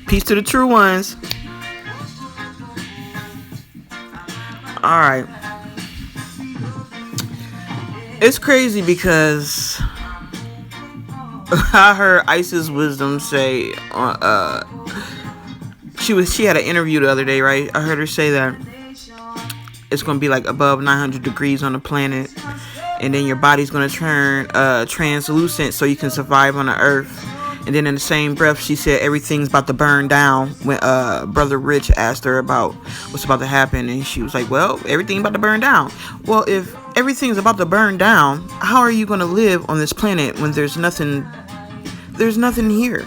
Peace to the true ones. All right. It's crazy because I heard Isis Wisdom say she had an interview the other day, right? I heard her say that it's gonna be like above 900 degrees on the planet, and then your body's gonna turn translucent so you can survive on the earth. And then in the same breath, she said everything's about to burn down. When Brother Rich asked her about what's about to happen, and she was like, well, everything's about to burn down. Well, if everything's about to burn down, how are you going to live on this planet when there's nothing here?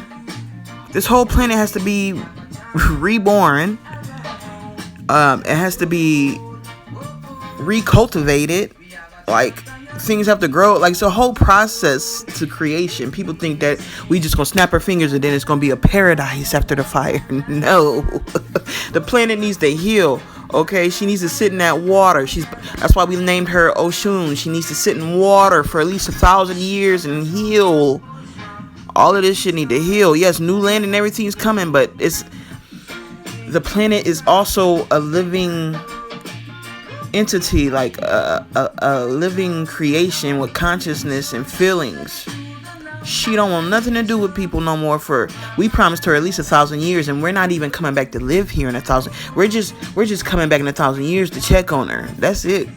This whole planet has to be reborn. It has to be recultivated. Like, things have to grow. Like, it's a whole process to creation. People think that we just gonna snap our fingers and then it's gonna be a paradise after the fire. No. The planet needs to heal. Okay, she needs to sit in that water. That's why we named her Oshun. She needs to sit in water for at least 1,000 years and heal. All of this shit need to heal. Yes, new land and everything's coming, but the planet is also a living entity, like a living creation with consciousness and feelings. She don't want nothing to do with people no more. We promised her at least 1,000 years, and we're not even coming back to live here in 1,000. We're just coming back in 1,000 years to check on her. That's it.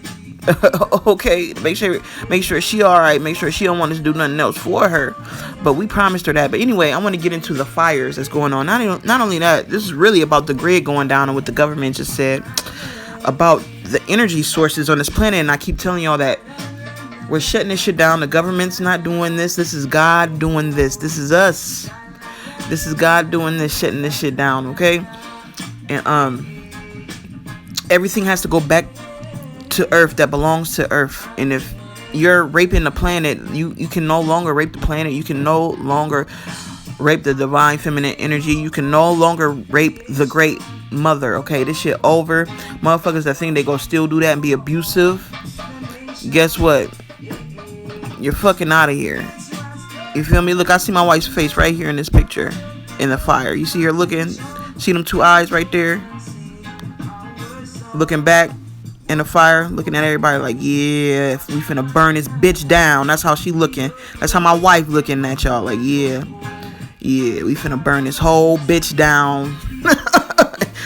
Okay, make sure she all right. Make sure she don't want us to do nothing else for her. But we promised her that. But anyway, I want to get into the fires that's going on. Not only that, this is really about the grid going down and what the government just said about the energy sources on this planet. And I keep telling y'all that we're shutting this shit down. The government's not doing this. This is God doing this. This is us. This is God doing this, shutting this shit down. Okay, and everything has to go back to Earth that belongs to Earth. And if you're raping the planet, you can no longer rape the planet. You can no longer rape the divine feminine energy. You can no longer rape the great mother. Okay, this shit over. Motherfuckers that think they gonna still do that and be abusive, guess what? You're fucking out of here. You feel me? Look, I see my wife's face right here in this picture in the fire. You see her looking? See them two eyes right there? Looking back in the fire, looking at everybody like, yeah, we finna burn this bitch down. That's how she looking. That's how my wife looking at y'all. Like, yeah, we finna burn this whole bitch down.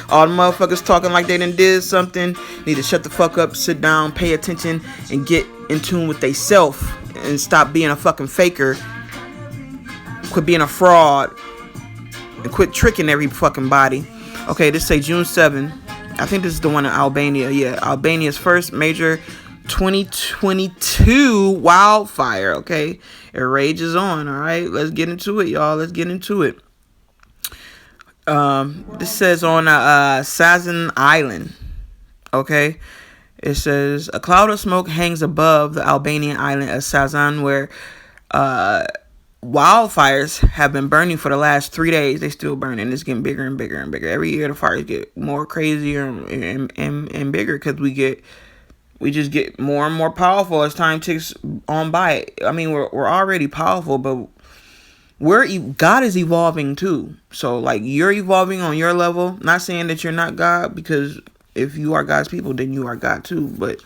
All the motherfuckers talking like they done did something need to shut the fuck up, sit down, pay attention, and get in tune with they self and stop being a fucking faker. Quit being a fraud and quit tricking every fucking body. Okay, this say June 7. I think this is the one in Albania. Yeah, Albania's first major 2022 wildfire. Okay, it rages on. All right, let's get into it, y'all. Let's get into it. This says on Sazan Island. Okay, it says a cloud of smoke hangs above the Albanian island of Sazan, where wildfires have been burning for the last 3 days. They still burning. It's getting bigger and bigger and bigger. Every year the fires get more crazier and bigger because we just get more and more powerful as time ticks on by. I mean, we're already powerful, but God is evolving too. So like, you're evolving on your level. Not saying that you're not God, because if you are God's people, then you are God too. But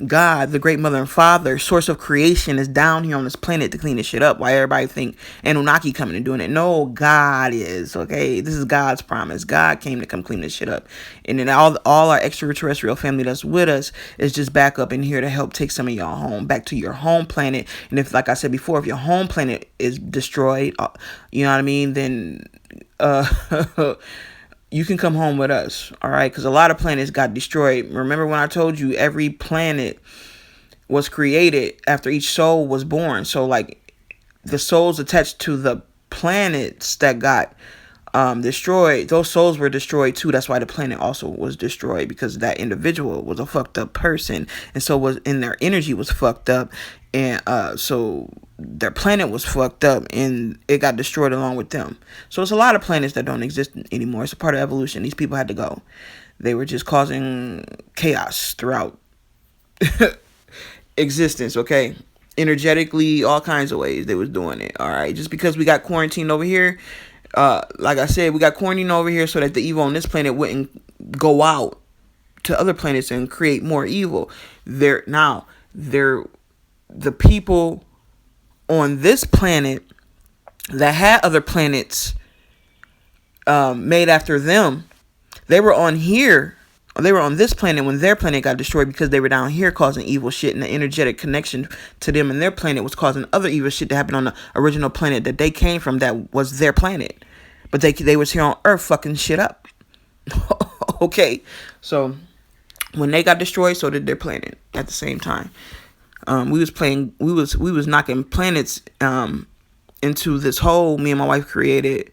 God, the great mother and father, source of creation, is down here on this planet to clean this shit up. Why everybody think Anunnaki coming and doing it? No, God is. Okay, this is God's promise. God came to come clean this shit up. And then all our extraterrestrial family that's with us is just back up in here to help take some of y'all home, back to your home planet. And if, like I said before, if your home planet is destroyed, you know what I mean, then you can come home with us, all right? Because a lot of planets got destroyed. Remember when I told you every planet was created after each soul was born? So, like, the souls attached to the planets that got destroyed, those souls were destroyed too. That's why the planet also was destroyed, because that individual was a fucked up person, and so their energy was fucked up, and so their planet was fucked up and it got destroyed along with them. So it's a lot of planets that don't exist anymore. It's a part of evolution. These people had to go. They were just causing chaos throughout existence, okay? Energetically, all kinds of ways they was doing it, all right? Just because we got quarantined over here, Like I said, we got quarantine over here so that the evil on this planet wouldn't go out to other planets and create more evil. They're the people on this planet that had other planets made after them. They were on here. They were on this planet when their planet got destroyed because they were down here causing evil shit, and the energetic connection to them and their planet was causing other evil shit to happen on the original planet that they came from, that was their planet. But they was here on Earth fucking shit up. Okay, so when they got destroyed, so did their planet at the same time. We was knocking planets into this hole me and my wife created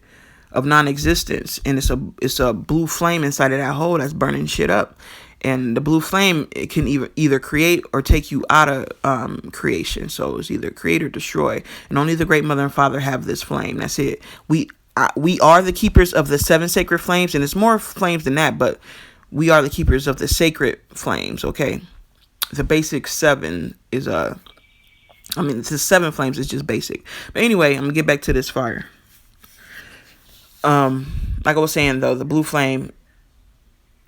of non-existence, and it's a blue flame inside of that hole that's burning shit up. And the blue flame, it can either create or take you out of creation. So it's either create or destroy, and only the Great Mother and Father have this flame. That's it. We are the keepers of the 7 sacred flames, and it's more flames than that, but we are the keepers of the sacred flames. Okay, the basic 7 is the 7 flames is just basic. But anyway, I'm gonna get back to this fire. Like I was saying though, the blue flame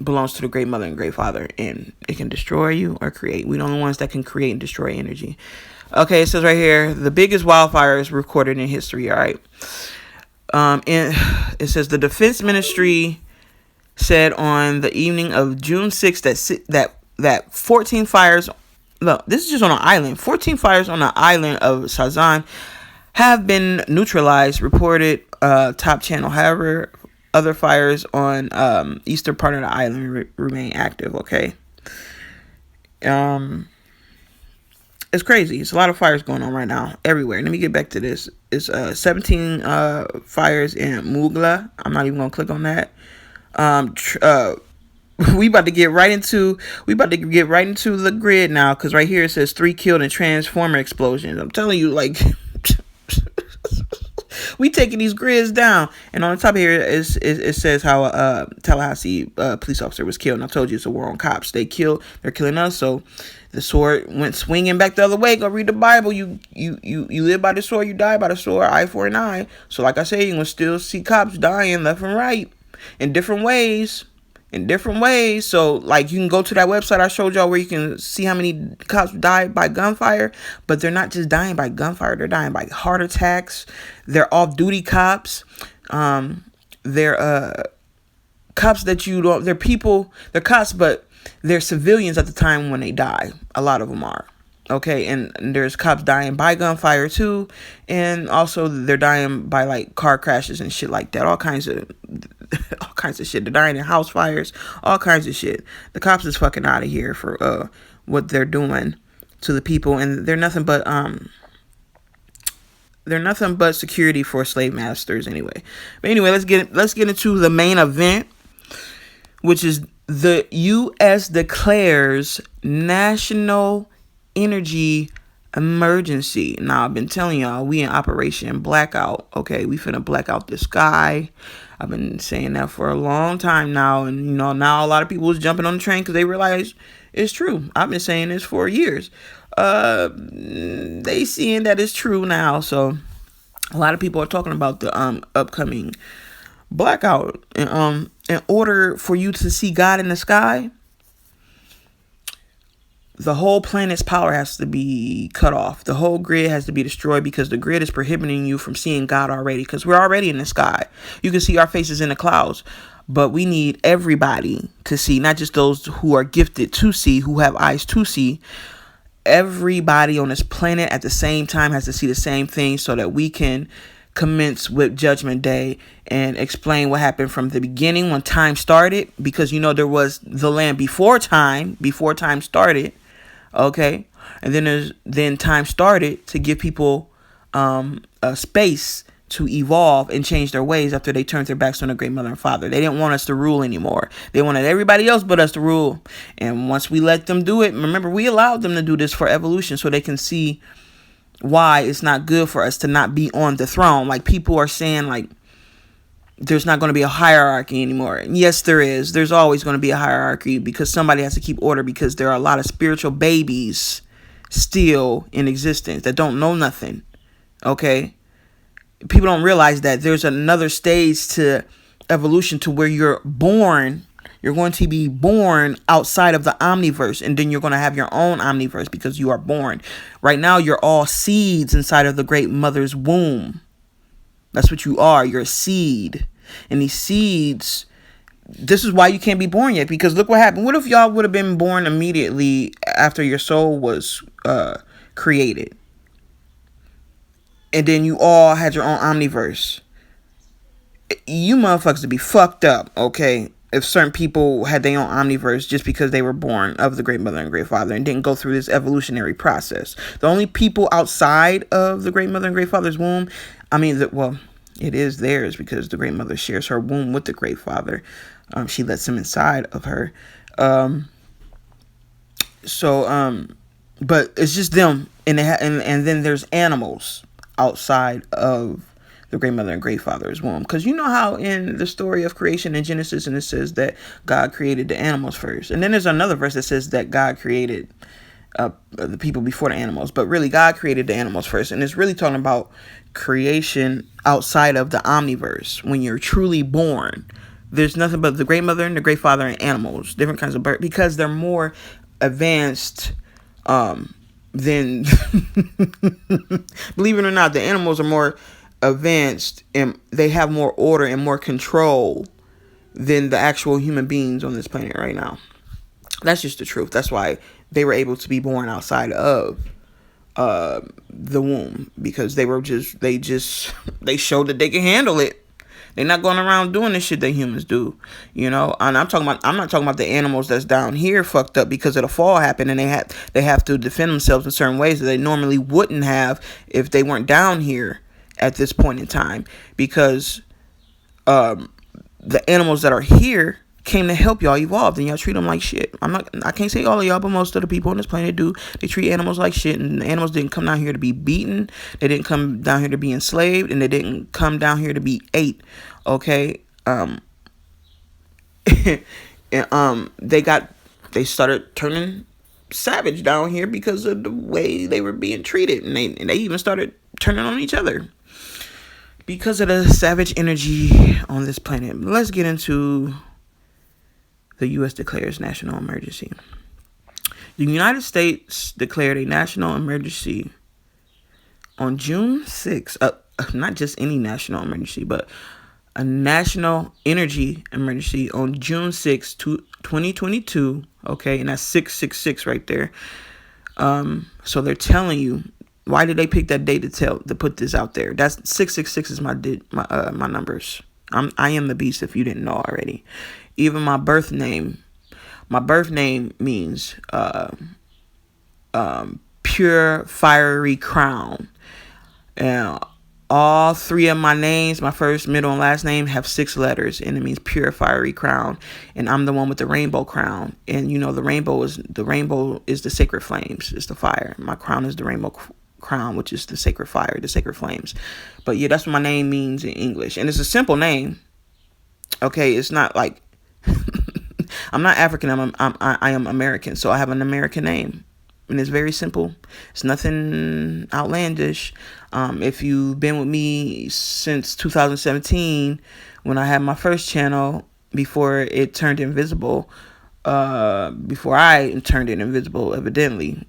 belongs to the Great Mother and Great Father, and it can destroy you or create. We're the only ones that can create and destroy energy. Okay, it says right here, the biggest wildfires recorded in history. All right. And it says the Defense Ministry said on the evening of June 6th that 14 fires. No, this is just on an island. 14 fires on the island of Sazan have been neutralized, reported Top Channel. However, other fires on eastern part of the island remain active. Okay. It's crazy. It's a lot of fires going on right now everywhere. Let me get back to this. It's 17 fires in Mugla. I'm not even gonna click on that. We about to get right into the grid now, because right here it says 3 killed in transformer explosions. I'm telling you, like, we taking these grids down. And on the top here it says how Tallahassee police officer was killed. And I told you it's a war on cops. They're killing us. So the sword went swinging back the other way. Go read the Bible. You live by the sword, you die by the sword. Eye for an eye. So like I said, you will still see cops dying left and right in different ways. So like you can go to that website I showed y'all where you can see how many cops died by gunfire. But they're not just dying by gunfire, they're dying by heart attacks. They're off-duty cops. They're cops that you don't, they're cops, but they're civilians at the time when they die. A lot of them are. Okay, and there's cops dying by gunfire too, and also they're dying by like car crashes and shit like that. All kinds of shit. They're dying in house fires, all kinds of shit. The cops is fucking out of here for what they're doing to the people, and they're nothing but security for slave masters anyway. But anyway, let's get into the main event, which is the U.S. declares national energy emergency. Now, I've been telling y'all, we in Operation Blackout. Okay, we finna black out the sky. I've been saying that for a long time now, and now a lot of people is jumping on the train because they realize it's true. I've been saying this for years. They seeing that it's true now, so a lot of people are talking about the upcoming blackout. And in order for you to see God in the sky, the whole planet's power has to be cut off. The whole grid has to be destroyed, because the grid is prohibiting you from seeing God already, because we're already in the sky. You can see our faces in the clouds, but we need everybody to see, not just those who are gifted to see, who have eyes to see. Everybody on this planet at the same time has to see the same thing, so that we can commence with Judgment Day and explain what happened from the beginning when time started, because there was the land before time started. Okay, and then time started to give people a space to evolve and change their ways after they turned their backs on the Great Mother and Father. They didn't want us to rule anymore. They wanted everybody else but us to rule. And once we let them do it, remember, we allowed them to do this for evolution, so they can see why it's not good for us to not be on the throne. Like, people are saying, like, there's not going to be a hierarchy anymore. And yes, there is. There's always going to be a hierarchy, because somebody has to keep order, because there are a lot of spiritual babies still in existence that don't know nothing. Okay? People don't realize that there's another stage to evolution to where you're born. You're going to be born outside of the omniverse, and then you're going to have your own omniverse because you are born. Right now, you're all seeds inside of the great mother's womb. That's what you are. You're a seed. And these seeds, this is why you can't be born yet, because look what happened. What if y'all would have been born immediately after your soul was created? And then you all had your own omniverse. You motherfuckers would be fucked up, okay? If certain people had their own omniverse just because they were born of the great mother and great father and didn't go through this evolutionary process. The only people outside of the great mother and great father's womb, it is theirs because the great mother shares her womb with the great father. She lets him inside of her. But it's just them, and then there's animals outside of the great mother and great father's womb. Because you know how in the story of creation in Genesis, and it says that God created the animals first. And then there's another verse that says that God created the people before the animals. But really, God created the animals first. And it's really talking about creation outside of the omniverse. When you're truly born, there's nothing but the great mother and the great father and animals. Different kinds of birds. Because they're more advanced than... Believe it or not, the animals are more advanced and they have more order and more control than the actual human beings on this planet right now. That's just the truth. That's why they were able to be born outside of the womb, because they showed that they can handle it. They're not going around doing the shit that humans do, And I'm not talking about the animals that's down here fucked up because of the fall happened, and they have to defend themselves in certain ways that they normally wouldn't have if they weren't down here at this point in time, because the animals that are here came to help y'all evolve, and y'all treat them like shit. I can't say all of y'all, but most of the people on this planet do. They treat animals like shit, and the animals didn't come down here to be beaten. They didn't come down here to be enslaved, and they didn't come down here to be ate. Okay, and they started turning savage down here because of the way they were being treated, and they even started turning on each other because of the savage energy on this planet. Let's get into the U.S. declares national emergency. The United States declared a national emergency on June 6th. Not just any national emergency, but a national energy emergency on June 6th, 2022. Okay, and that's 666 right there. So they're telling you. Why did they pick that date to put this out there? That's 666 is my numbers. I am the beast if you didn't know already. Even my birth name means pure fiery crown. And all three of my names, my first, middle, and last name, have 6 letters, and it means pure fiery crown. And I'm the one with the rainbow crown. And the rainbow is the sacred flames. It's the fire. My crown is the rainbow crown, which is the sacred fire, the sacred flames. But yeah, that's what my name means in English, and it's a simple name. Okay, it's not like I'm not African. I am American, so I have an American name, and it's very simple. It's nothing outlandish. If you've been with me since 2017, when I had my first channel before it turned invisible, before I turned it invisible, evidently.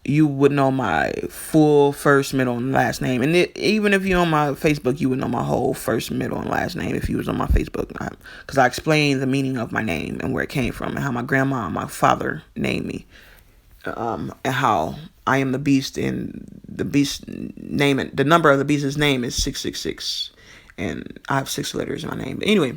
You would know my full first, middle, and last name. And even if you're on my Facebook, you would know my whole first, middle, and last name if you was on my Facebook. Because I explained the meaning of my name and where it came from, and how my grandma and my father named me. And how I am the beast, and the beast name, the number of the beast's name is 666. And I have 6 letters in my name. But anyway,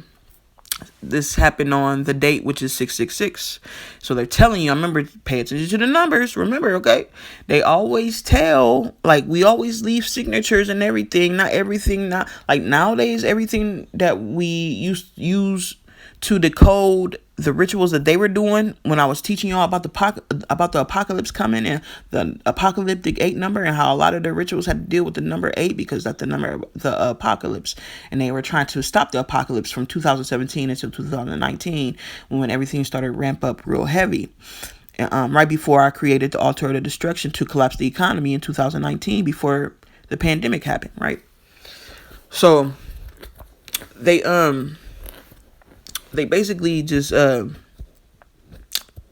this happened on the date, which is 666. So they're telling you, I remember, pay attention to the numbers. Remember, okay? They always tell, like, we always leave signatures and everything. Not everything, not like nowadays, everything that we use to decode the rituals that they were doing when I was teaching y'all about the apocalypse coming and the apocalyptic 8 number, and how a lot of their rituals had to deal with the number 8 because that's the number of the apocalypse, and they were trying to stop the apocalypse from 2017 until 2019 when everything started to ramp up real heavy. right before I created the altar of the destruction to collapse the economy in 2019 before the pandemic happened, right? So they basically just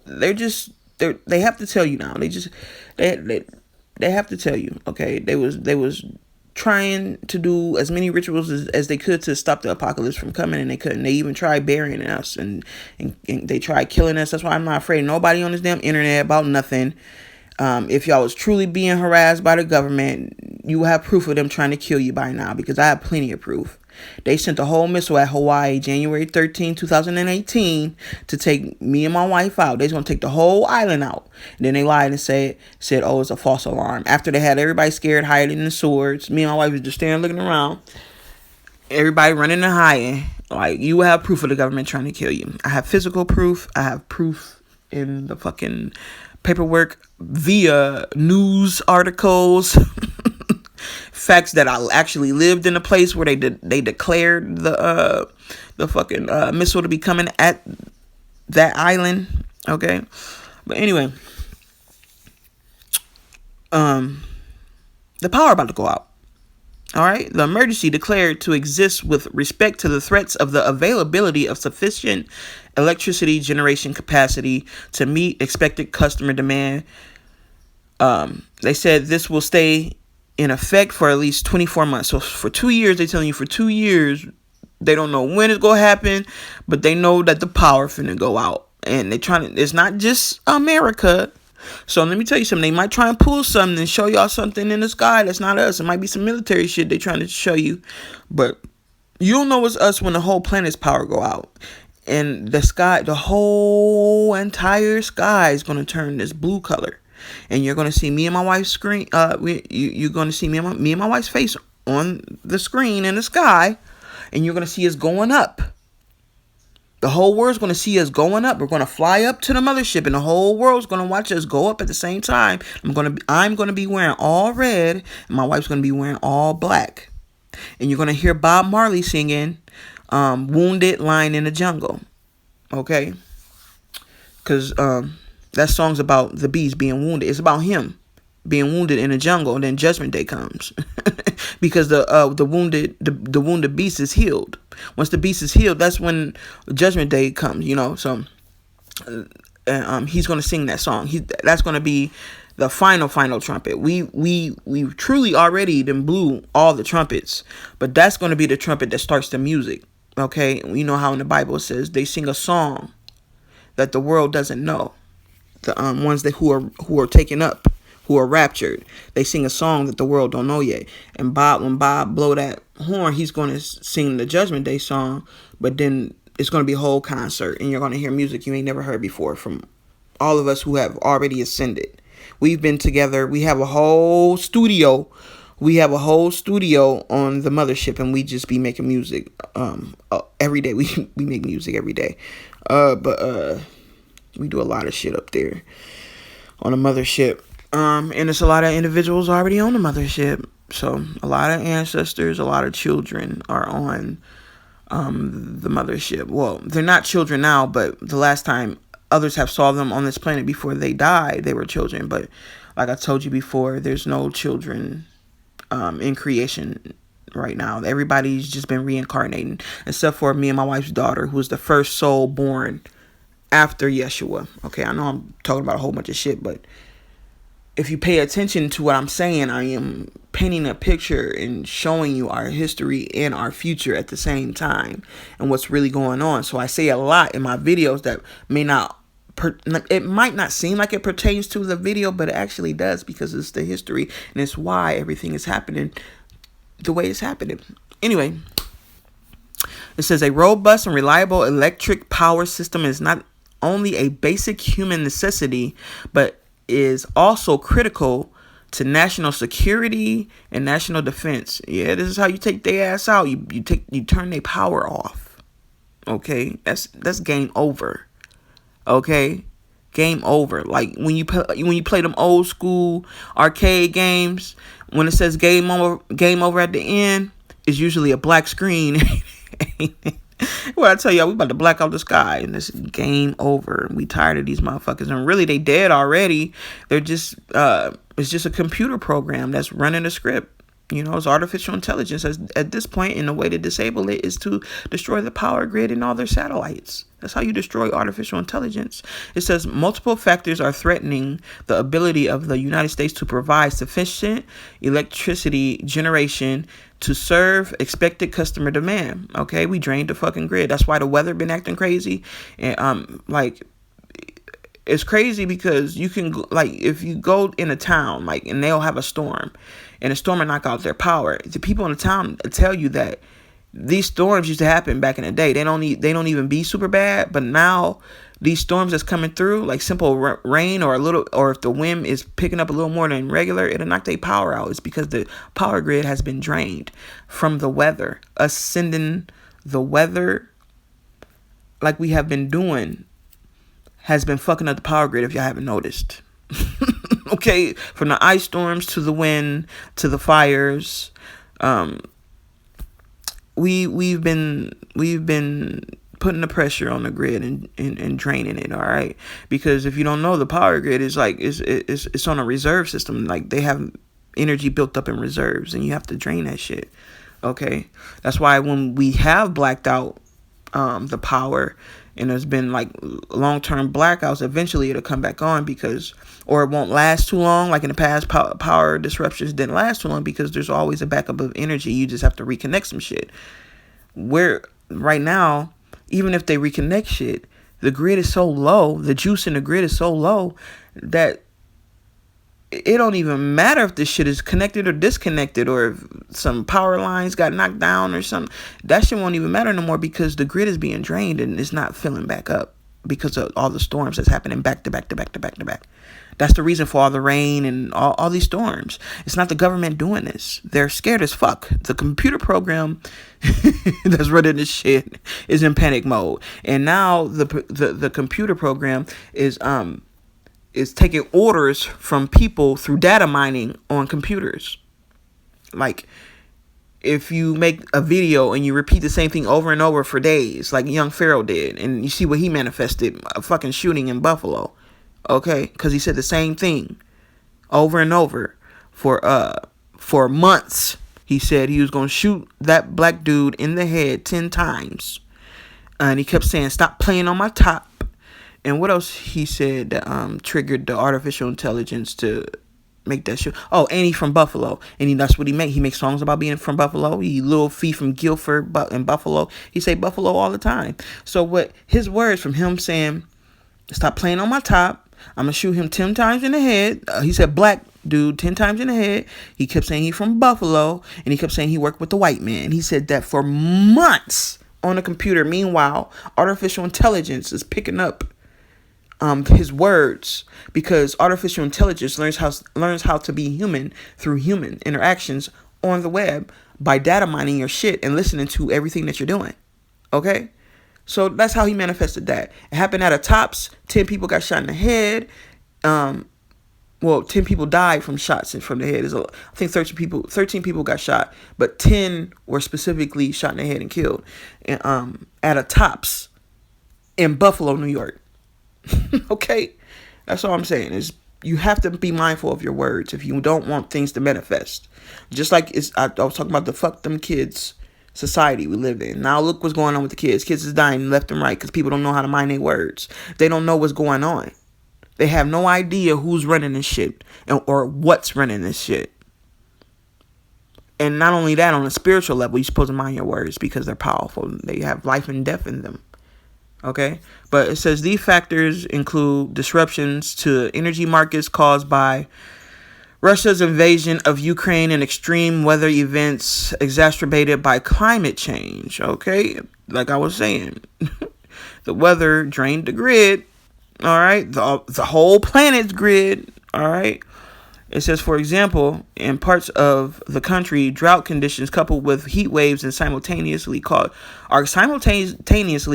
they have to tell you now. They have to tell you, okay? They was trying to do as many rituals as they could to stop the apocalypse from coming, and they couldn't. They even tried burying us, and they tried killing us. That's why I'm not afraid of nobody on this damn internet about nothing. If y'all was truly being harassed by the government, you will have proof of them trying to kill you by now, because I have plenty of proof. They sent a whole missile at Hawaii January 13, 2018 to take me and my wife out. They's going to take the whole island out. And then they lied and said, oh, it's a false alarm. After they had everybody scared, hiding in the swords, me and my wife was just standing looking around. Everybody running and hiding. Like, you will have proof of the government trying to kill you. I have physical proof. I have proof in the fucking paperwork via news articles. Facts that I actually lived in a place where they declared the fucking missile to be coming at that island. Okay, but anyway, the power about to go out. All right, the emergency declared to exist with respect to the threats of the availability of sufficient electricity generation capacity to meet expected customer demand. They said this will stay in effect for at least 24 months. So for 2 years, they're telling you for 2 years, they don't know when it's going to happen, but they know that the power finna go out. And they trying to, it's not just America. So let me tell you something. They might try and pull something and show y'all something in the sky that's not us. It might be some military shit they trying to show you. But you'll know it's us when the whole planet's power go out. And the sky, the whole entire sky is going to turn this blue color. And you're going to see me and my wife's screen. You're going to see me and my wife's face on the screen in the sky. And you're going to see us going up. The whole world's going to see us going up. We're going to fly up to the mothership. And the whole world's going to watch us go up at the same time. I'm going to be wearing all red. And my wife's going to be wearing all black. And you're going to hear Bob Marley singing Wounded, Lying in the Jungle. Okay? Because that song's about the beast being wounded. It's about him being wounded in the jungle, and then Judgment Day comes, because the wounded beast is healed. Once the beast is healed, that's when Judgment Day comes. You know, so he's gonna sing that song. That's gonna be the final trumpet. We truly already then blew all the trumpets, but that's gonna be the trumpet that starts the music. Okay, you know how in the Bible it says they sing a song that the world doesn't know. The ones who are taken up, who are raptured, they sing a song that the world don't know yet. And when Bob blow that horn, he's going to sing the Judgment Day song, but then it's going to be a whole concert, and you're going to hear music you ain't never heard before from all of us who have already ascended. We've been together. We have a whole studio. We have a whole studio on the mothership, and we just be making music every day. We make music every day. But we do a lot of shit up there on the mothership. And it's a lot of individuals already on the mothership. So a lot of ancestors, a lot of children are on the mothership. Well, they're not children now, but the last time others have saw them on this planet before they died, they were children. But like I told you before, there's no children in creation right now. Everybody's just been reincarnating, except for me and my wife's daughter, who was the first soul born after Yeshua. Okay, I know I'm talking about a whole bunch of shit, but if you pay attention to what I'm saying, I am painting a picture and showing you our history and our future at the same time, and what's really going on. So I say a lot in my videos that it might not seem like it pertains to the video, but it actually does, because it's the history, and it's why everything is happening the way it's happening. Anyway, it says a robust and reliable electric power system is not only a basic human necessity, but is also critical to national security and national defense. Yeah, this is how you take their ass out. You turn their power off. Okay, that's game over. Okay, game over. Like when you play them old school arcade games, when it says game over at the end, it's usually a black screen. Well, I tell y'all, we about to black out the sky and this game over. We tired of these motherfuckers, and really they dead already. They're just it's just a computer program that's running the script. It's artificial intelligence. At this point, and the way to disable it is to destroy the power grid and all their satellites. That's how you destroy artificial intelligence. It says multiple factors are threatening the ability of the United States to provide sufficient electricity generation to serve expected customer demand. Okay, we drained the fucking grid. That's why the weather been acting crazy. And it's crazy because you can, if you go in a town, and they'll have a storm, and a storm will knock out their power. The people in the town tell you that these storms used to happen back in the day. They don't even be super bad, but now these storms that's coming through, like simple rain or if the wind is picking up a little more than regular, it'll knock their power out. It's because the power grid has been drained from the weather. Us sending the weather like we have been doing has been fucking up the power grid, if y'all haven't noticed. Okay, from the ice storms to the wind to the fires, we've been putting the pressure on the grid and draining it. All right, because if you don't know, the power grid is it's on a reserve system. Like, they have energy built up in reserves, and you have to drain that shit. Okay, that's why when we have blacked out the power, and there's been long-term blackouts, eventually it'll come back on or it won't last too long. Like in the past, power disruptions didn't last too long because there's always a backup of energy. You just have to reconnect some shit. Where right now, even if they reconnect shit, the grid is so low, the juice in the grid is so low that it don't even matter if this shit is connected or disconnected, or if some power lines got knocked down or something. That shit won't even matter no more because the grid is being drained and it's not filling back up because of all the storms that's happening back to back to back to back to back. That's the reason for all the rain and all these storms. It's not the government doing this. They're scared as fuck. The computer program that's running this shit is in panic mode. And now the computer program is taking orders from people through data mining on computers. Like, if you make a video and you repeat the same thing over and over for days, like young Pharaoh did, and you see what he manifested, a fucking shooting in Buffalo, okay? Because he said the same thing over and over for months. He said he was going to shoot that black dude in the head 10 times. And he kept saying, "Stop playing on my top." And what else he said that triggered the artificial intelligence to make that shit? Oh, and he's from Buffalo. And that's what he makes. He makes songs about being from Buffalo. He Lil Fee from Guilford in Buffalo. He say Buffalo all the time. So what his words from him saying, "Stop playing on my top. I'm going to shoot him 10 times in the head." He said black dude 10 times in the head. He kept saying he from Buffalo. And he kept saying he worked with the white man. He said that for months on a computer. Meanwhile, artificial intelligence is picking up his words, because artificial intelligence learns how to be human through human interactions on the web by data mining your shit and listening to everything that you're doing. Okay, so that's how he manifested that. It happened at a Tops. 10 people got shot in the head. 10 people died from shots from the head. I think 13 people got shot, but 10 were specifically shot in the head and killed. And at a Tops in Buffalo, New York. Okay, that's all I'm saying is you have to be mindful of your words if you don't want things to manifest. Just like I was talking about the fuck them kids society we live in. Now look what's going on with the kids. Kids is dying left and right because people don't know how to mind their words. They don't know what's going on. They have no idea who's running this shit or what's running this shit. And not only that, on a spiritual level, you're supposed to mind your words because they're powerful. They have life and death in them. Okay, but it says these factors include disruptions to energy markets caused by Russia's invasion of Ukraine and extreme weather events exacerbated by climate change. Okay, like I was saying, the weather drained the grid. All right, the whole planet's grid. All right. It says, for example, in parts of the country, drought conditions coupled with heat waves are simultaneously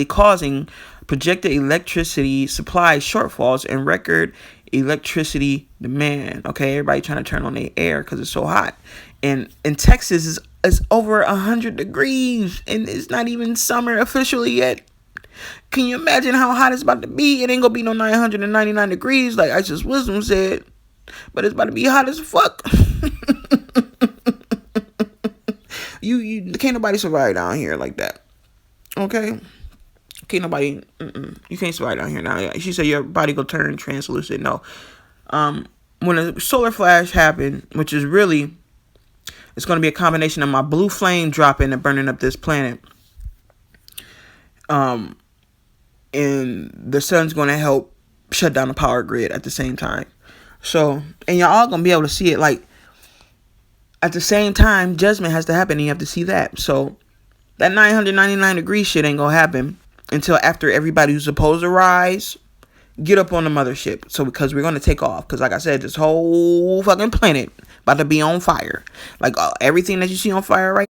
causing projected electricity supply shortfalls and record electricity demand. Okay, everybody trying to turn on their air because it's so hot. And in Texas, It's over 100 degrees, and it's not even summer officially yet. Can you imagine how hot it's about to be? It ain't gonna be no 999 degrees like Isis Wisdom said, but it's about to be hot as fuck. you can't nobody survive down here like that. Okay, can't nobody. You can't survive down here now. She said your body go turn translucent. No, when a solar flash happened, which is really, it's going to be a combination of my blue flame dropping and burning up this planet. And the sun's going to help shut down the power grid at the same time. So, and y'all all going to be able to see it. Like, at the same time, judgment has to happen, and you have to see that. So, that 999 degree shit ain't going to happen until after everybody who's supposed to rise get up on the mothership. So, because we're going to take off. Because, like I said, this whole fucking planet about to be on fire. Like, everything that you see on fire right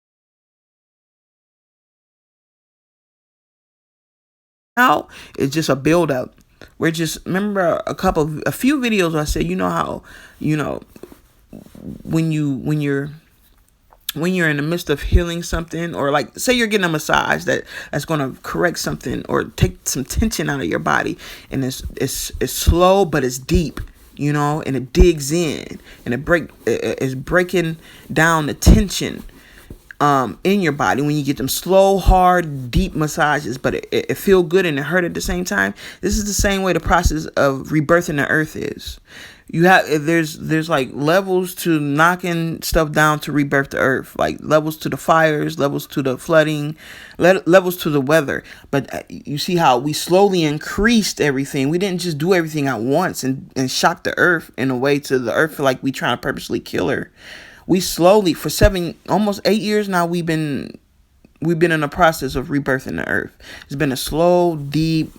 now is just a build up. We're just, remember a few videos I said, you know how, when you're in the midst of healing something, or like say you're getting a massage that's going to correct something or take some tension out of your body, and it's slow but it's deep, and it digs in, and it's breaking down the tension in your body when you get them slow, hard, deep massages, but it feel good and it hurt at the same time. This is the same way the process of rebirthing the earth is. There's like levels to knocking stuff down to rebirth the earth, like levels to the fires, levels to the flooding, levels to the weather. But you see how we slowly increased everything. We didn't just do everything at once and shock the earth in a way to the earth feel like we trying to purposely kill her. We slowly, for almost 8 years now, we've been in the process of rebirthing the earth. It's been a slow, deep,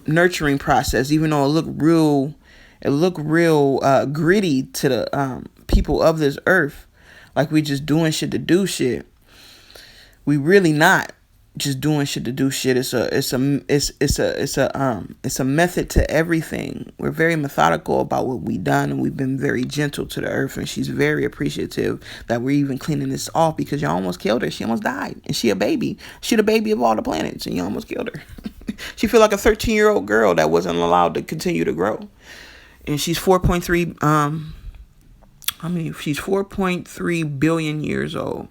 nurturing process, even though it looked real gritty to the people of this earth, like we just doing shit to do shit. We really not just doing shit to do shit. It's a method to everything. We're very methodical about what we done, and we've been very gentle to the earth, and she's very appreciative that we're even cleaning this off, because you almost killed her. She almost died, and she a baby. She the baby of all the planets, and you almost killed her. She feel like a 13-year-old girl that wasn't allowed to continue to grow. And she's 4.3 she's 4.3 billion years old.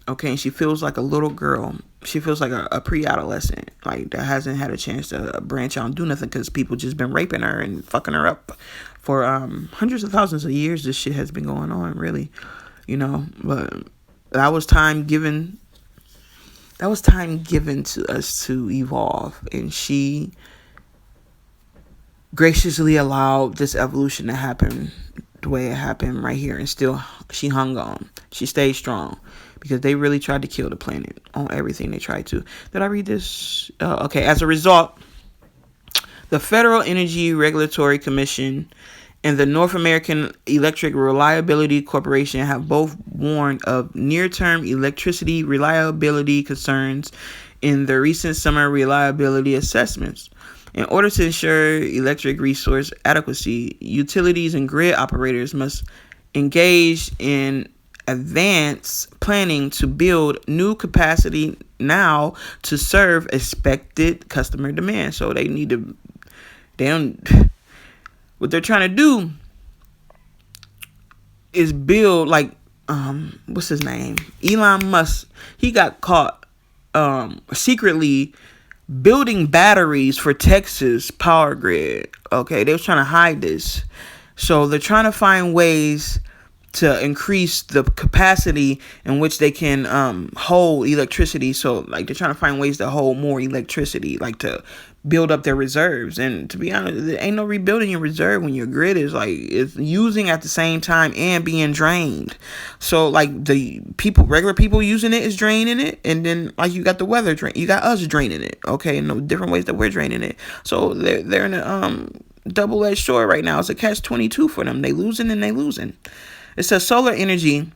Okay, and she feels like a little girl. She feels like a pre-adolescent, like that hasn't had a chance to branch out and do nothing, because people just been raping her and fucking her up for hundreds of thousands of years. This shit has been going on, really, but that was time given to us to evolve, and she graciously allowed this evolution to happen the way it happened right here, and still she hung on. She stayed strong, because they really tried to kill the planet on everything they tried to. Did I read this? Okay. As a result, the Federal Energy Regulatory Commission and the North American Electric Reliability Corporation have both warned of near-term electricity reliability concerns in the recent summer reliability assessments. In order to ensure electric resource adequacy, utilities and grid operators must engage in advance planning to build new capacity now to serve expected customer demand. So what they're trying to do is build, like, what's his name? Elon Musk. He got caught secretly building batteries for Texas power grid. Okay, they was trying to hide this. So they're trying to find ways to increase the capacity in which they can hold electricity. So, like, they're trying to find ways to hold more electricity, like to build up their reserves. And to be honest, there ain't no rebuilding your reserve when your grid is it's using at the same time and being drained. So, like, the regular people using it is draining it, and then, like, you got the weather drain, you got us draining it. Okay, in the different ways that we're draining it. So they're in a double-edged sword right now. It's a catch-22 for them. They losing and they losing. It says solar energy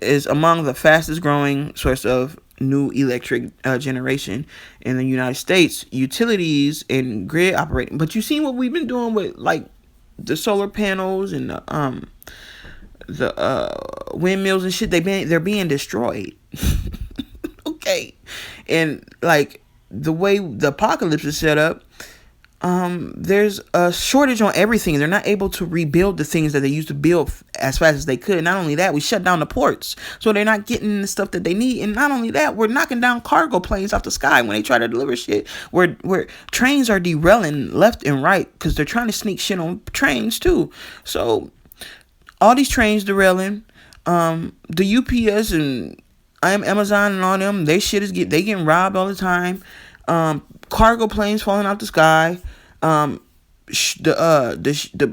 is among the fastest growing source of new electric generation in the United States. Utilities and grid operating. But you seen what we've been doing with, like, the solar panels and windmills and shit, they're being destroyed. Okay. And like the way the apocalypse is set up, there's a shortage on everything. They're not able to rebuild the things that they used to build as fast as they could. Not only that, we shut down the ports, so they're not getting the stuff that they need. And not only that, we're knocking down cargo planes off the sky when they try to deliver shit. Where trains are derailing left and right because they're trying to sneak shit on trains too. So all these trains derailing. The UPS and Amazon and all them, they getting robbed all the time. Cargo planes falling out the sky. The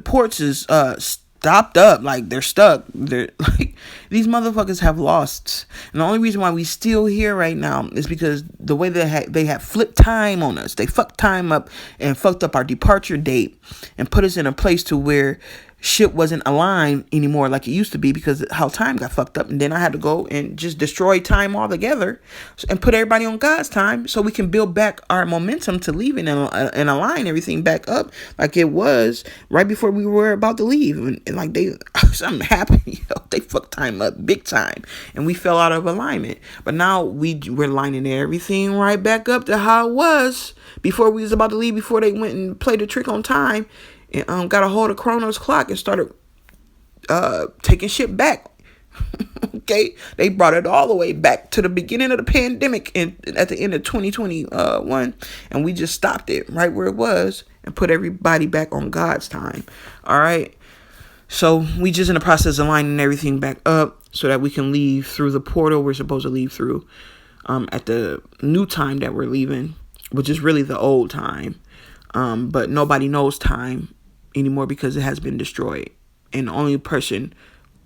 ports is stopped up, like they're stuck. They're like, these motherfuckers have lost. And the only reason why we still here right now is because the way they had flipped time on us. They fucked time up and fucked up our departure date and put us in a place to where shit wasn't aligned anymore like it used to be because how time got fucked up. And then I had to go and just destroy time altogether and put everybody on God's time so we can build back our momentum to leaving and align everything back up like it was right before we were about to leave. And like something happened, they fucked time up big time and we fell out of alignment. But now we're lining everything right back up to how it was before we was about to leave, before they went and played a trick on time and got a hold of Chronos clock and started taking shit back. Okay, they brought it all the way back to the beginning of the pandemic and at the end of 2021, and we just stopped it right where it was and put everybody back on God's time. All right, so we just in the process of lining everything back up so that we can leave through the portal we're supposed to leave through at the new time that we're leaving, which is really the old time. But nobody knows time anymore because it has been destroyed. And the only person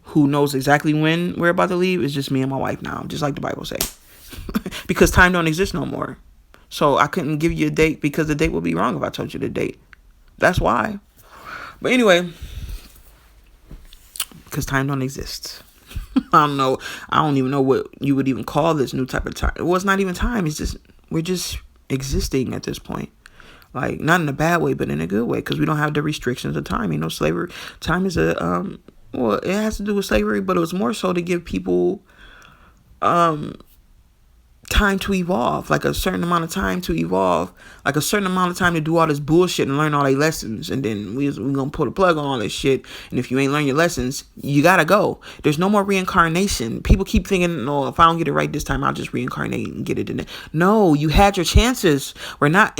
who knows exactly when we're about to leave is just me and my wife now, just like the Bible say. Because time don't exist no more. So I couldn't give you a date because the date would be wrong if I told you the date. That's why. But anyway, because time don't exist. I don't know. I don't even know what you would even call this new type of time. Well, it's not even time. It's just, we're just existing at this point. Like, not in a bad way, but in a good way, because we don't have the restrictions of time. Slavery, time is it has to do with slavery, but it was more so to give people time to evolve, like a certain amount of time to evolve, like a certain amount of time to do all this bullshit and learn all their lessons. And then we're going to pull the plug on all this shit. And if you ain't learn your lessons, you got to go. There's no more reincarnation. People keep thinking, no, if I don't get it right this time, I'll just reincarnate and get it in there. No, you had your chances. We're not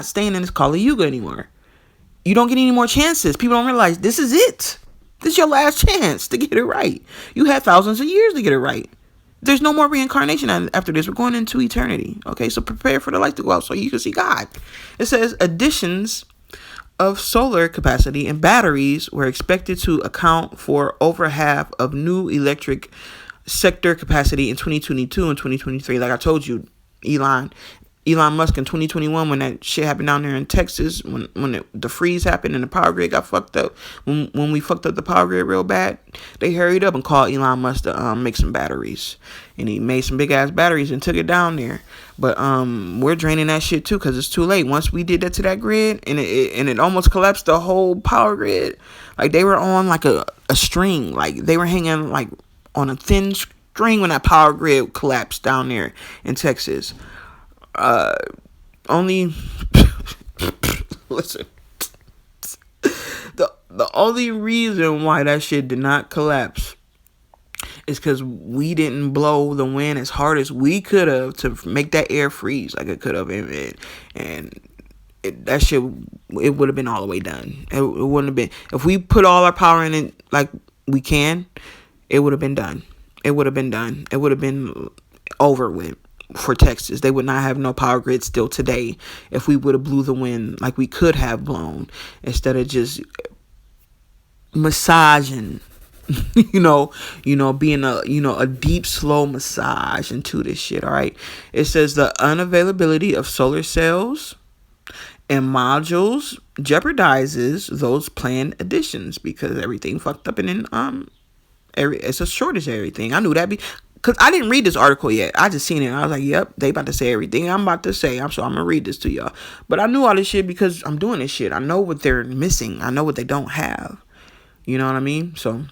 staying in this Kali Yuga anymore. You don't get any more chances. People don't realize this is it. This is your last chance to get it right. You had thousands of years to get it right. There's no more reincarnation after this. We're going into eternity. Okay, so prepare for the light to go out so you can see God. It says additions of solar capacity and batteries were expected to account for over half of new electric sector capacity in 2022 and 2023. Like I told you, Elon Musk in 2021, when that shit happened down there in Texas, when the freeze happened and the power grid got fucked up, when we fucked up the power grid real bad, they hurried up and called Elon Musk to make some batteries. And he made some big ass batteries and took it down there. But we're draining that shit too because it's too late. Once we did that to that grid and it almost collapsed the whole power grid. Like they were on like a string. Like they were hanging like on a thin string when that power grid collapsed down there in Texas. Listen, the only reason why that shit did not collapse is because we didn't blow the wind as hard as we could have to make that air freeze like it could have, that shit, it would have been all the way done. It wouldn't have been, if we put all our power in it like we can, it would have been done. It would have been done. It would have been over with. For Texas, they would not have no power grid still today if we would have blew the wind like we could have blown instead of just massaging, being a deep, slow massage into this shit. All right. It says the unavailability of solar cells and modules jeopardizes those planned additions because everything fucked up and then it's a shortage of everything. I knew that because I didn't read this article yet. I just seen it. And I was like, yep, they about to say everything I'm about to say. So I'm going to read this to y'all. But I knew all this shit because I'm doing this shit. I know what they're missing. I know what they don't have. You know what I mean? So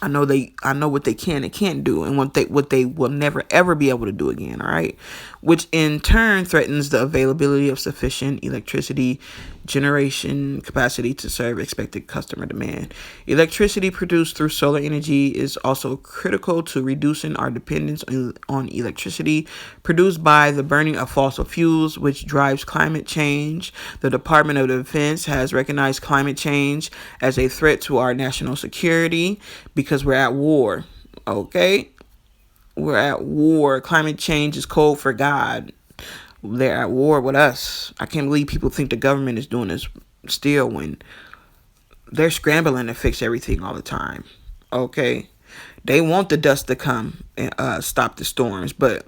I know what they can and can't do, and what they will never ever be able to do again, all right? Which in turn threatens the availability of sufficient electricity generation capacity to serve expected customer demand. Electricity produced through solar energy is also critical to reducing our dependence on electricity produced by the burning of fossil fuels, which drives climate change. The Department of Defense has recognized climate change as a threat to our national security because we're at war. Okay? We're at war. Climate change is code for God. They're at war with us. I can't believe people think the government is doing this still when they're scrambling to fix everything all the time. Okay? They want the dust to come and stop the storms. But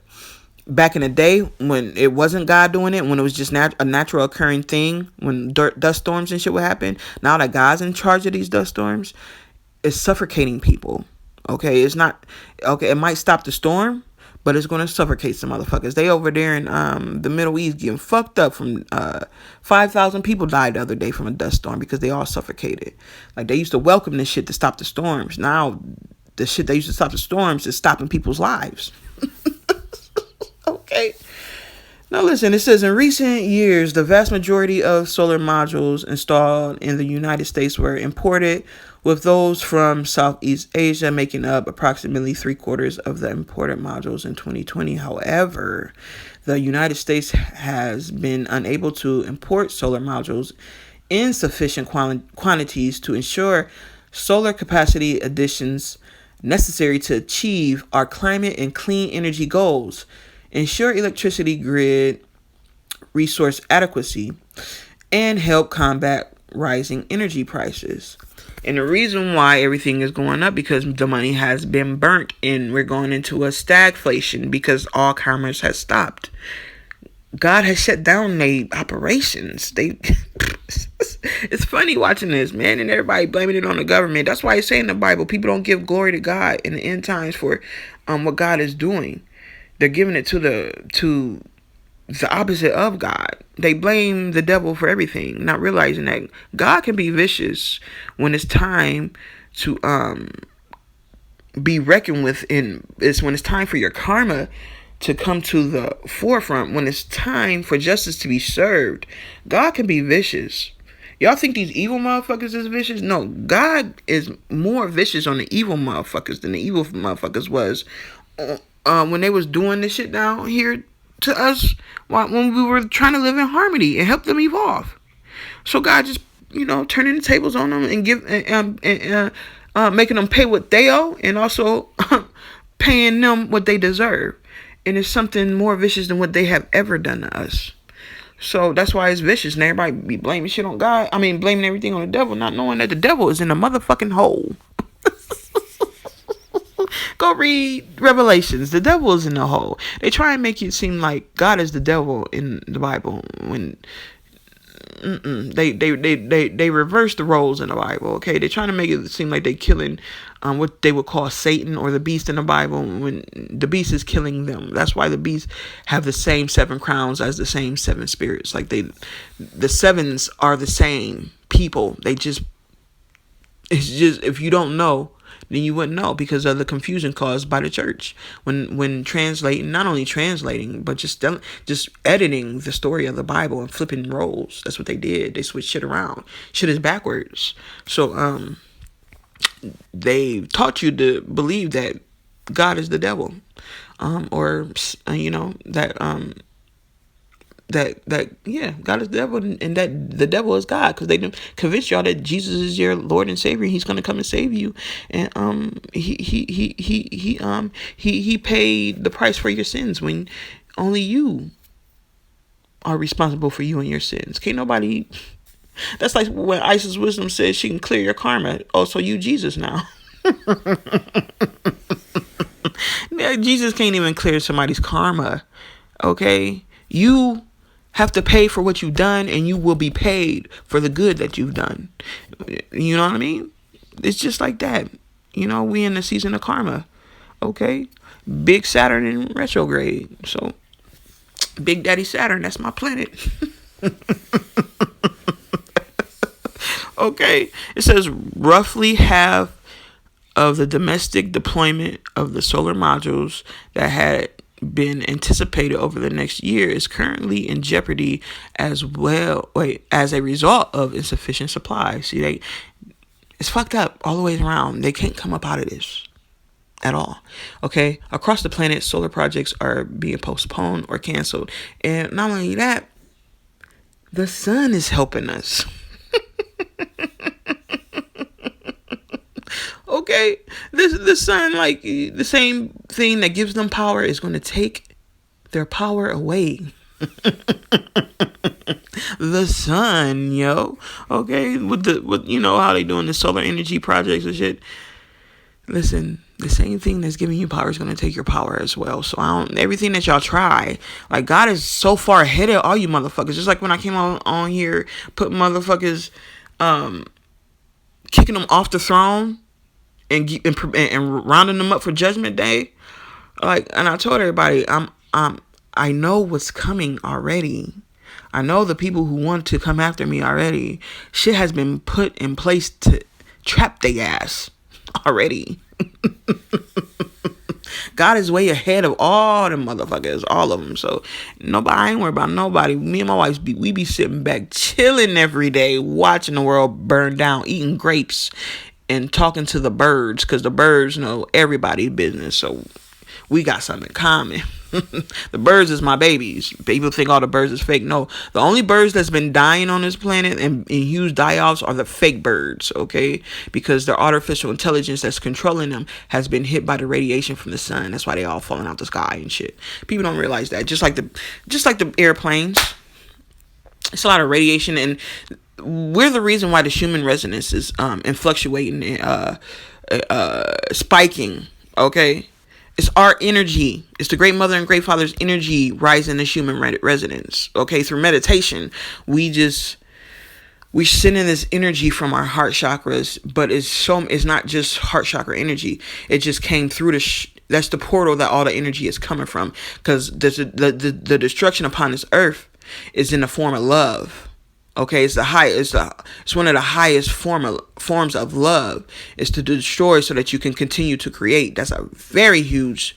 back in the day when it wasn't God doing it, when it was just a natural occurring thing, when dust storms and shit would happen, now that God's in charge of these dust storms, it's suffocating people. Okay? It's not... Okay, it might stop the storm, but it's going to suffocate some motherfuckers. They over there in the Middle East getting fucked up from 5,000 people died the other day from a dust storm because they all suffocated. Like, they used to welcome this shit to stop the storms. Now, the shit they used to stop the storms is stopping people's lives. Okay. Now listen, it says in recent years, the vast majority of solar modules installed in the United States were imported, with those from Southeast Asia making up approximately 3/4 of the imported modules in 2020. However, the United States has been unable to import solar modules in sufficient quantities to ensure solar capacity additions necessary to achieve our climate and clean energy goals, ensure electricity grid resource adequacy, and help combat rising energy prices. And the reason why everything is going up because the money has been burnt and we're going into a stagflation because all commerce has stopped. God has shut down their operations. It's funny watching this, man, and everybody blaming it on the government. That's why it's saying in the Bible, people don't give glory to God in the end times for what God is doing. They're giving it to the opposite of God. They blame the devil for everything, not realizing that God can be vicious when it's time to be reckoned with. It's when it's time for your karma to come to the forefront, when it's time for justice to be served. God can be vicious. Y'all think these evil motherfuckers is vicious? No, God is more vicious on the evil motherfuckers than the evil motherfuckers was when they was doing this shit down here to us when we were trying to live in harmony and help them evolve. So God just, turning the tables on them and making them pay what they owe and also paying them what they deserve. And it's something more vicious than what they have ever done to us. So that's why it's vicious. And everybody be blaming shit on God. I mean, blaming everything on the devil, not knowing that the devil is in a motherfucking hole. Go read Revelations. The devil is in the hole. They try and make it seem like God is the devil in the Bible when they reverse the roles in the Bible. Okay, they're trying to make it seem like they're killing what they would call Satan or the beast in the Bible when the beast is killing them. That's why the beast have the same 7 crowns as the same 7 spirits. Like the 7s are the same people. It's just if you don't know, then you wouldn't know because of the confusion caused by the church when translating, not only translating, but just editing the story of the Bible and flipping roles. That's what they did. They switched shit around. Shit is backwards. So they taught you to believe that God is the devil, or God is the devil, and that the devil is God, because they convince y'all that Jesus is your Lord and Savior, and He's gonna come and save you, and he paid the price for your sins when only you are responsible for you and your sins. Can't nobody. That's like when Isis Wisdom says she can clear your karma. Oh, so you Jesus now. Jesus can't even clear somebody's karma. Okay, you have to pay for what you've done, and you will be paid for the good that you've done. You know what I mean? It's just like that. We in the season of karma. Okay? Big Saturn in retrograde. So, Big Daddy Saturn, that's my planet. Okay? It says roughly half of the domestic deployment of the solar modules that had been anticipated over the next year is currently in jeopardy as a result of insufficient supply. See, it's fucked up all the way around. They can't come up out of this at all. Okay, across the planet, solar projects are being postponed or canceled, and not only that, the sun is helping us. Okay, the sun, like the same thing that gives them power, is going to take their power away. The sun, yo. Okay, with how they doing the solar energy projects and shit. Listen, the same thing that's giving you power is going to take your power as well. So everything that y'all try, like, God is so far ahead of all you motherfuckers. Just like when I came on here, put motherfuckers, kicking them off the throne and rounding them up for Judgment Day. Like, and I told everybody, I know what's coming already. I know the people who want to come after me already. Shit has been put in place to trap their ass already. God is way ahead of all the motherfuckers, all of them. So I ain't worried about nobody. Me and my wife, we be sitting back chilling every day, watching the world burn down, eating grapes, and talking to the birds, because the birds know everybody's business. So we got something in common. The birds is my babies. People think all the birds is fake. No, the only birds that's been dying on this planet and in huge die-offs are the fake birds, okay? Because their artificial intelligence that's controlling them has been hit by the radiation from the sun. That's why they all falling out the sky and shit. People don't realize that. Just like the airplanes, it's a lot of radiation, and we're the reason why the human resonance is and fluctuating and spiking, okay? It's our energy. It's the Great Mother and Great Father's energy rising the human resonance. Okay, through meditation, we send in this energy from our heart chakras, but it's not just heart chakra energy. It just came through that's the portal that all the energy is coming from. Because the destruction upon this earth is in the form of love. Okay, it's one of the highest forms of love, is to destroy so that you can continue to create. That's a very huge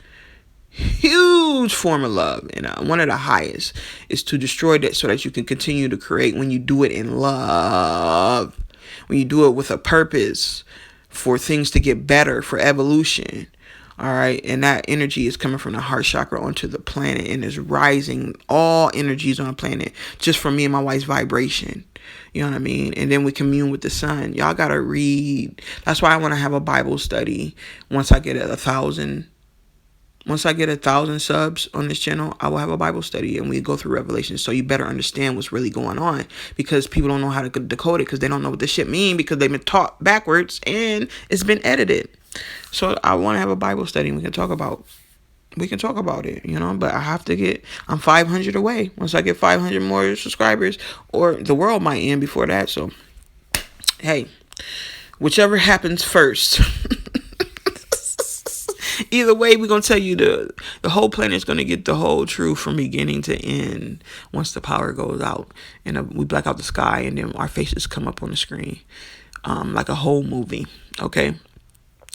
form of love, and one of the highest is to destroy that so that you can continue to create. When you do it in love, when you do it with a purpose for things to get better, for evolution. All right, and that energy is coming from the heart chakra onto the planet and is rising all energies on the planet just from me and my wife's vibration. You know what I mean? And then we commune with the sun. Y'all gotta read. That's why I want to have a Bible study. Once I get 1,000 subs on this channel, I will have a Bible study and we go through Revelation, so you better understand what's really going on, because people don't know how to decode it, because they don't know what this shit mean, because they've been taught backwards and it's been edited. So I want to have a Bible study and we can talk about it, but I'm 500 away. Once I get 500 more subscribers, or the world might end before that. So, hey, whichever happens first. Either way, we're going to tell you the whole planet is going to get the whole truth from beginning to end once the power goes out and we black out the sky and then our faces come up on the screen, like a whole movie, okay?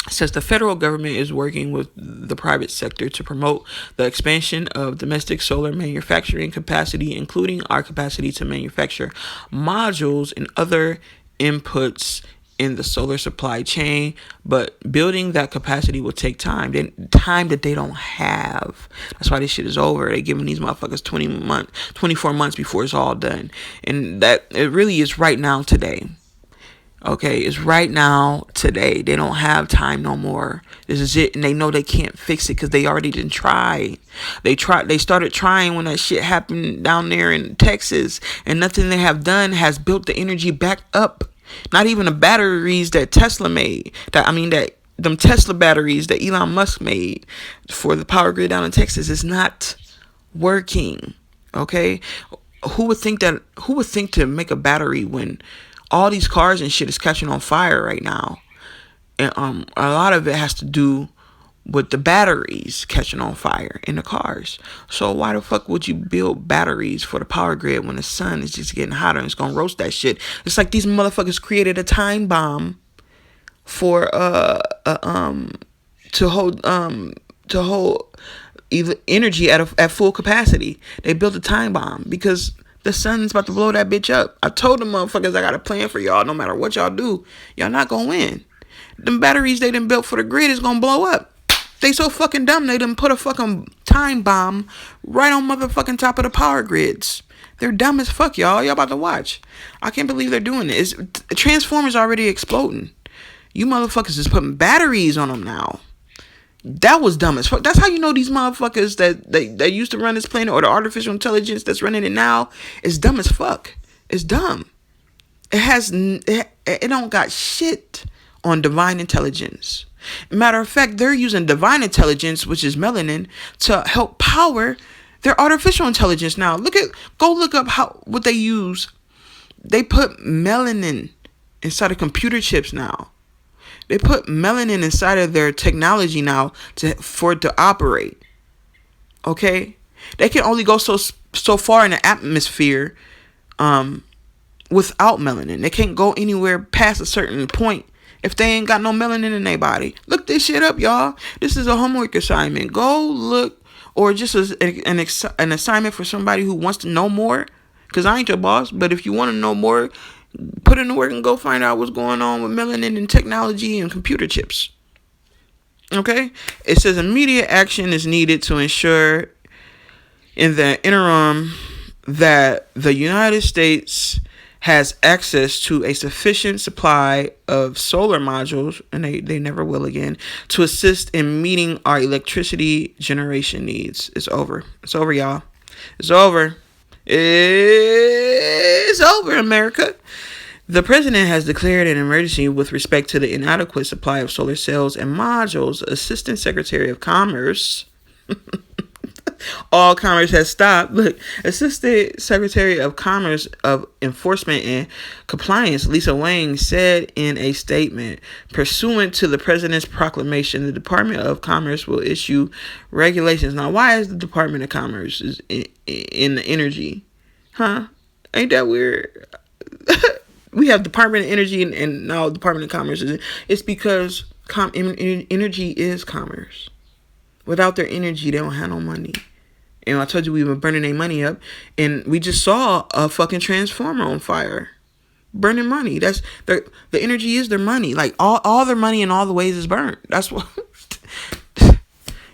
It says the federal government is working with the private sector to promote the expansion of domestic solar manufacturing capacity, including our capacity to manufacture modules and other inputs in the solar supply chain. But building that capacity will take time. Time that they don't have. That's why this shit is over. They're giving these motherfuckers 24 months before it's all done. And that it really is right now today. Okay, it's right now, today. They don't have time no more. This is it, and they know they can't fix it because they already didn't try. They started trying when that shit happened down there in Texas, and nothing they have done has built the energy back up. Not even the batteries that Tesla made. Them Tesla batteries that Elon Musk made for the power grid down in Texas is not working. Okay, who would think to make a battery when all these cars and shit is catching on fire right now? And a lot of it has to do with the batteries catching on fire in the cars. So why the fuck would you build batteries for the power grid when the sun is just getting hotter and it's gonna roast that shit? It's like these motherfuckers created a time bomb for to hold either energy at full capacity. They built a time bomb because the sun's about to blow that bitch up. I told them motherfuckers I got a plan for y'all. No matter what y'all do, y'all not gonna win. Them batteries they done built for the grid is gonna blow up. They so fucking dumb they done put a fucking time bomb right on motherfucking top of the power grids. They're dumb as fuck, y'all. Y'all about to watch. I can't believe they're doing this. Transformers already exploding. You motherfuckers is putting batteries on them now. That was dumb as fuck. That's how you know these motherfuckers that used to run this planet, or the artificial intelligence that's running it now, is dumb as fuck. It's dumb. It don't got shit on divine intelligence. Matter of fact, they're using divine intelligence, which is melanin, to help power their artificial intelligence now. Go look up what they use. They put melanin inside of computer chips now. They put melanin inside of their technology now for it to operate. Okay? They can only go so far in the atmosphere without melanin. They can't go anywhere past a certain point if they ain't got no melanin in their body. Look this shit up, y'all. This is a homework assignment. Go look, or just an assignment for somebody who wants to know more. Because I ain't your boss, but if you want to know more, put in the work and go find out what's going on with melanin and technology and computer chips. Okay? It says immediate action is needed to ensure in the interim that the United States has access to a sufficient supply of solar modules, and they never will again, to assist in meeting our electricity generation needs. It's over. It's over, y'all. It's over. It's over, America. The president has declared an emergency with respect to the inadequate supply of solar cells and modules. Assistant Secretary of Commerce, all commerce has stopped. Look, Assistant Secretary of Commerce of Enforcement and Compliance, Lisa Wang, said in a statement, pursuant to the president's proclamation, the Department of Commerce will issue regulations. Now, why is the Department of Commerce in the energy? Huh? Ain't that weird? We have Department of Energy and now Department of Commerce. It's because energy is commerce. Without their energy, they don't have no money. And I told you we were burning their money up. And we just saw a fucking transformer on fire. Burning money. That's the energy is their money. Like all their money in all the ways is burnt. That's what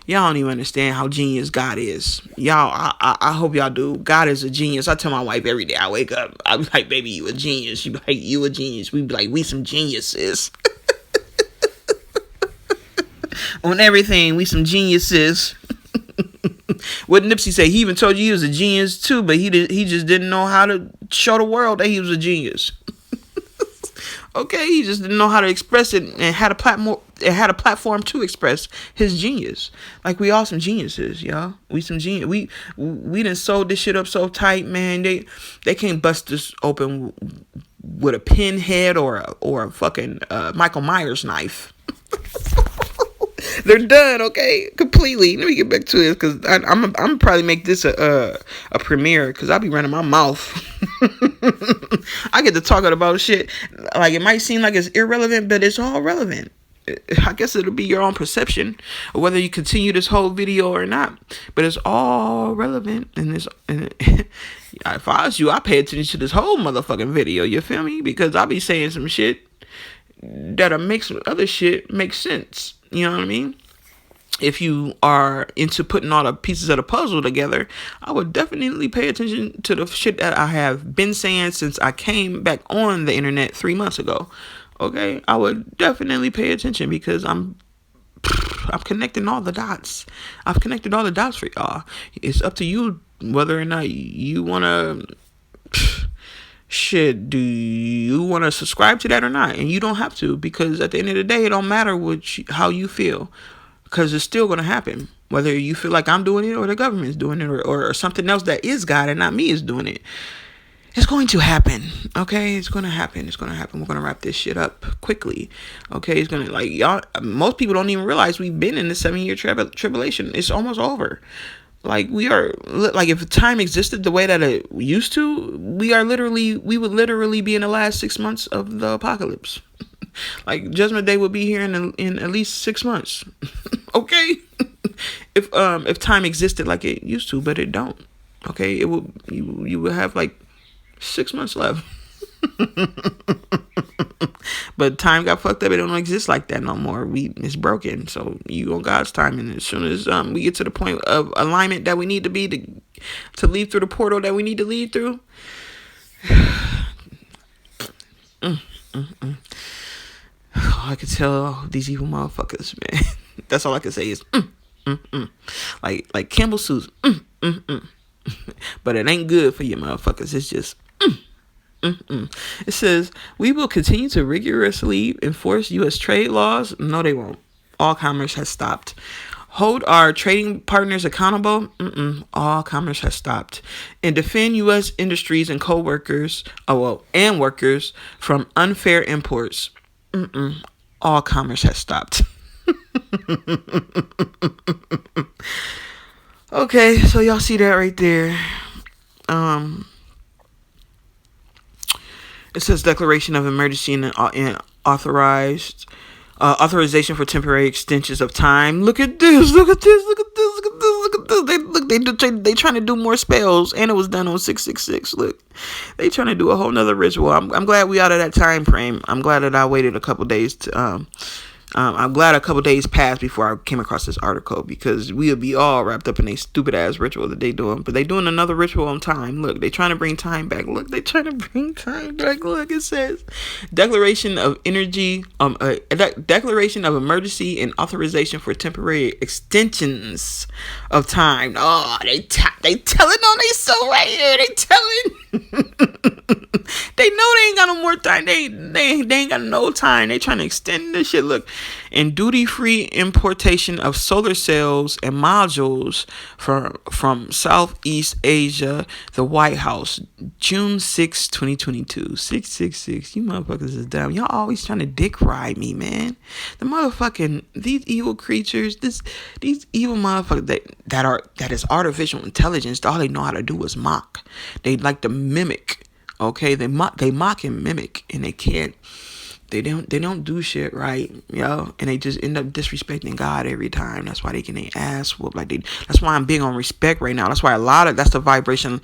y'all don't even understand how genius God is. Y'all, I hope y'all do. God is a genius. I tell my wife every day I wake up, I be like, baby, you a genius. She be like, you a genius. We be like, we some geniuses. On everything, we some geniuses. What Nipsey say? He even told you he was a genius too, but he just didn't know how to show the world that he was a genius. Okay, he just didn't know how to express it and had a platform to express his genius. Like, we all some geniuses, y'all. We some genius. We done sold this shit up so tight, man. They can't bust us open with a pinhead or a fucking Michael Myers knife. They're done, okay? Completely. Let me get back to this, because I'm gonna probably make this a premiere, because I'll be running my mouth. I get to talking about shit. Like, it might seem like it's irrelevant, but it's all relevant. I guess it'll be your own perception of whether you continue this whole video or not. But it's all relevant. And if I was you, I pay attention to this whole motherfucking video. You feel me? Because I'll be saying some shit that'll make some other shit make sense. You know what I mean? If you are into putting all the pieces of the puzzle together, I would definitely pay attention to the shit that I have been saying since I came back on the internet 3 months ago. Okay? I would definitely pay attention, because I'm connecting all the dots. I've connected all the dots for y'all. It's up to you whether or not you want to... Shit, do you want to subscribe to that or not? And you don't have to, because at the end of the day, it don't matter how you feel, because it's still going to happen. Whether you feel like I'm doing it or the government's doing it, or something else that is God and not me is doing it. It's going to happen, okay? It's going to happen. It's going to happen. We're going to wrap this shit up quickly, okay? It's going to, like, y'all, most people don't even realize we've been in the 7-year tribulation. It's almost over. Like, we are, like, if time existed the way that it used to, we would literally be in the last 6 months of the apocalypse. Like Judgment Day will be here in at least 6 months. Okay, if time existed like it used to, but it don't. Okay, it will you will have like 6 months left. But time got fucked up. It don't exist like that no more. It's broken. So you on God's time, and as soon as we get to the point of alignment that we need to be to leave through the portal that we need to leave through. I could tell these evil motherfuckers, man. That's all I can say is like Campbell Soup. But it ain't good for you motherfuckers. It's just It says, we will continue to rigorously enforce U.S. trade laws. No, they won't. All commerce has stopped. Hold our trading partners accountable. All commerce has stopped. And defend U.S. industries and co-workers, and workers from unfair imports. All commerce has stopped. Okay, so y'all see that right there. It says declaration of emergency and authorization for temporary extensions of time. Look at this. They trying to do more spells, and it was done on 666. Look, they trying to do a whole nother ritual. I'm glad we out of that time frame. I'm glad that I waited a couple days to I'm glad a couple days passed before I came across this article, because we would be all wrapped up in a stupid ass ritual that they doing. But they doing another ritual on time. Look, they trying to bring time back. Look, they trying to bring time back. Look, it says declaration of declaration of emergency and authorization for temporary extensions of time. Oh, they telling on they so right here. They telling. They know they ain't got no more time. They ain't got no time. They trying to extend this shit. Look, and duty-free importation of solar cells and modules from Southeast Asia, the White House, June 6, 2022. 666. You motherfuckers is dumb. Y'all always trying to dick ride me, man. These evil creatures, these evil motherfuckers that is artificial intelligence, all they know how to do is mock. They like to mimic. Okay, they mock and mimic, and they can't. They don't do shit right, and they just end up disrespecting God every time. That's why they get their ass whooped. That's why I'm big on respect right now. That's why that's the vibration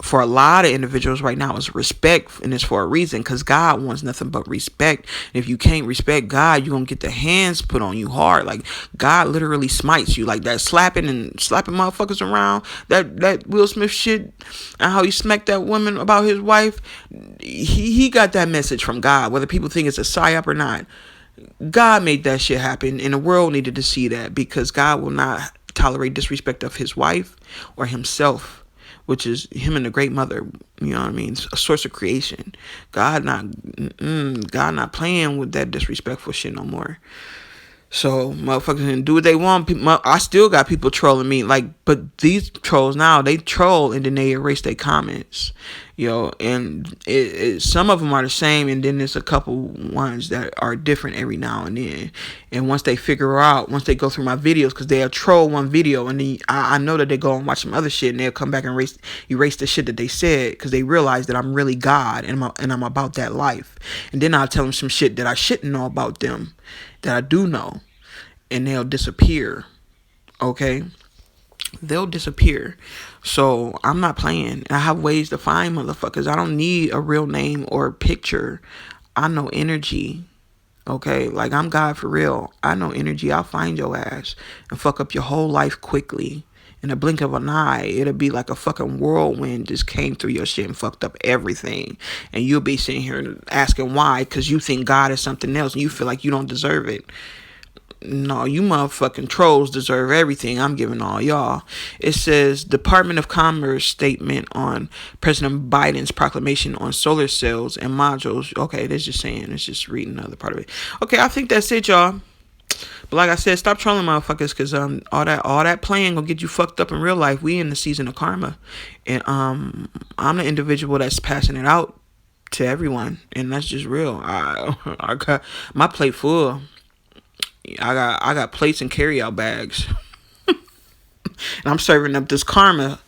for a lot of individuals right now is respect, and it's for a reason, because God wants nothing but respect. And if you can't respect God, you're gonna get the hands put on you hard. Like, God literally smites you, like that slapping motherfuckers around, that Will Smith shit, and how he smacked that woman about his wife. He got that message from God, whether people think it's a psyop or not. God made that shit happen, and the world needed to see that, because God will not tolerate disrespect of his wife or himself, which is him and the great mother. You know what I mean? A source of creation. God not playing with that disrespectful shit no more. So motherfuckers can do what they want. I still got people trolling me, but these trolls now, they troll and then they erase their comments, and some of them are the same, and then there's a couple ones that are different every now and then. And once they once they go through my videos, because they'll troll one video, and then I know that they go and watch some other shit, and they'll come back and erase the shit that they said, because they realize that I'm really God, and I'm about that life. And then I'll tell them some shit that I shouldn't know about them, that I do know, and they'll disappear. Okay, they'll disappear. So I'm not playing. I have ways to find motherfuckers. I don't need a real name or a picture. I know energy. Okay, like, I'm God for real. I know energy. I'll find your ass and fuck up your whole life quickly. In a blink of an eye, it'll be like a fucking whirlwind just came through your shit and fucked up everything. And you'll be sitting here asking why, because you think God is something else and you feel like you don't deserve it. No, you motherfucking trolls deserve everything I'm giving all y'all. It says Department of Commerce statement on President Biden's proclamation on solar cells and modules. Okay, that's just saying. It's just reading another part of it. Okay, I think that's it, y'all. But like I said, stop trolling motherfuckers, because all that playing gonna get you fucked up in real life. We in the season of karma, and I'm the individual that's passing it out to everyone, and that's just real. I got my plate full. I got plates and carry out bags, and I'm serving up this karma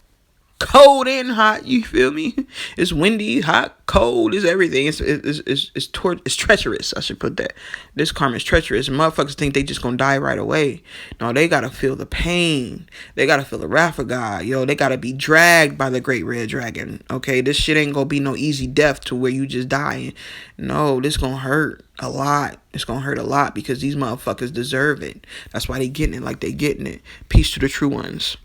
cold and hot. You feel me? It's windy, hot, cold. It's everything. It's treacherous. I should put that. This karma is treacherous. Motherfuckers think they just gonna die right away. No, they gotta feel the pain. They gotta feel the wrath of God. Yo, they gotta be dragged by the great red dragon. Okay, this shit ain't gonna be no easy death to where you just dying. No, this gonna hurt a lot. It's gonna hurt a lot because these motherfuckers deserve it. That's why they getting it like they getting it. Peace to the true ones.